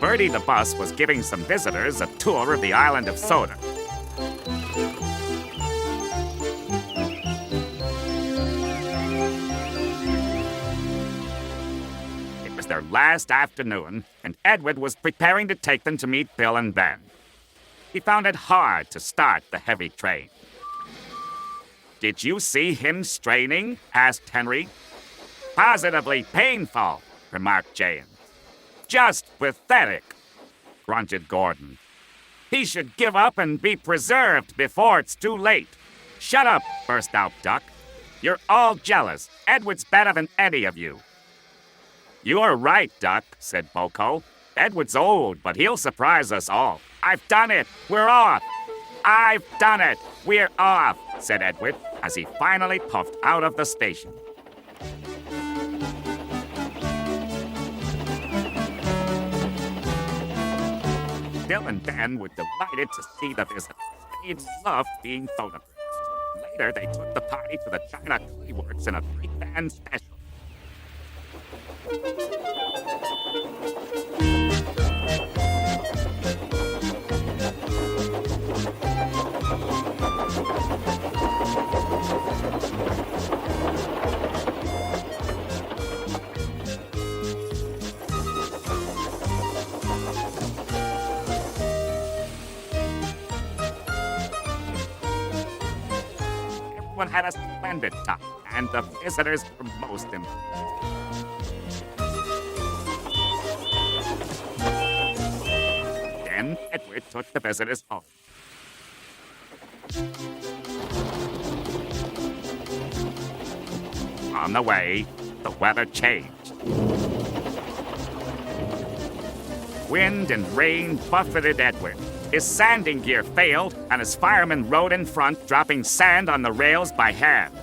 Bertie the bus was giving some visitors a tour of the island of Soda. It was their last afternoon, and Edward was preparing to take them to meet Bill and Ben. He found it hard to start the heavy train. "Did you see him straining?" asked Henry. "Positively painful," remarked James. "Just pathetic," grunted Gordon. "He should give up and be preserved before it's too late." "Shut up," burst out Duck. "You're all jealous. Edward's better than any of you." "You're right, Duck," said Boko. "Edward's old, but he'll surprise us all." "I've done it. We're off." "I've done it. We're off," said Edward as he finally puffed out of the station. Bill and Ben were delighted to see the visitors. They loved being photographed. Later, they took the party to the China Clay Works in a 3-band special. Everyone had a splendid time, and the visitors were most impressed. Then Edward took the visitors home. On the way, the weather changed. Wind and rain buffeted Edward. His sanding gear failed, and his firemen rode in front, dropping sand on the rails by hand.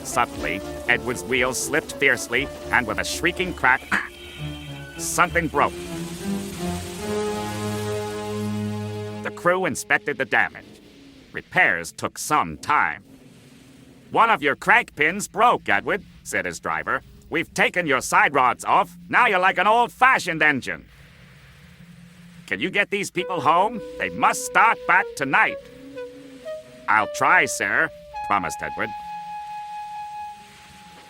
Suddenly, Edward's wheels slipped fiercely, and with a shrieking crack, something broke. The crew inspected the damage. Repairs took some time. "One of your crank pins broke, Edward," said his driver. "We've taken your side rods off. Now you're like an old-fashioned engine." "Can you get these people home? They must start back tonight." "I'll try, sir," promised Edward.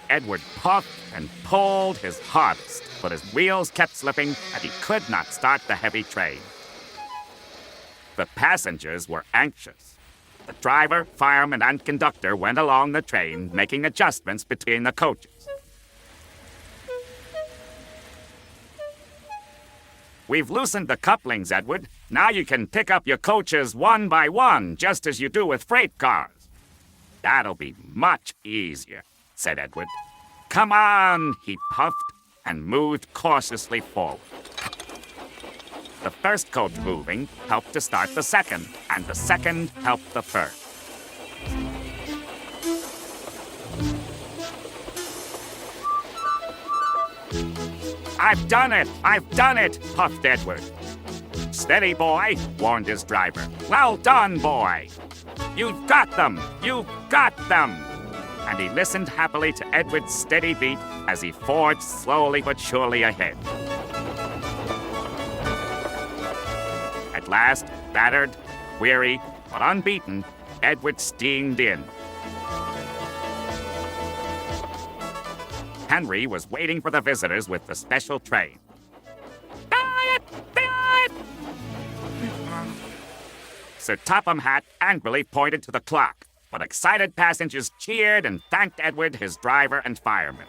Edward puffed and pulled his hardest, but his wheels kept slipping and he could not start the heavy train. The passengers were anxious. The driver, fireman, and conductor went along the train, making adjustments between the coaches. "We've loosened the couplings, Edward. Now you can pick up your coaches one by one, just as you do with freight cars." "That'll be much easier," said Edward. "Come on," he puffed and moved cautiously forward. The first coach moving helped to start the second, and the second helped the first. "I've done it! I've done it!" puffed Edward. "Steady, boy," warned his driver. "Well done, boy! You've got them! You've got them!" And he listened happily to Edward's steady beat as he forged slowly but surely ahead. At last, battered, weary, but unbeaten, Edward steamed in. Henry was waiting for the visitors with the special train. "Diet! Diet!" Sir Topham Hatt angrily pointed to the clock, but excited passengers cheered and thanked Edward, his driver, and firemen.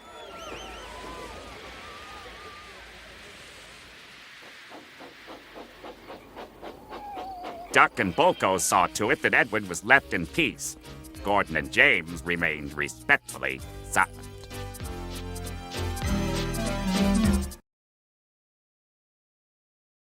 Duck and Boko saw to it that Edward was left in peace. Gordon and James remained respectfully silent.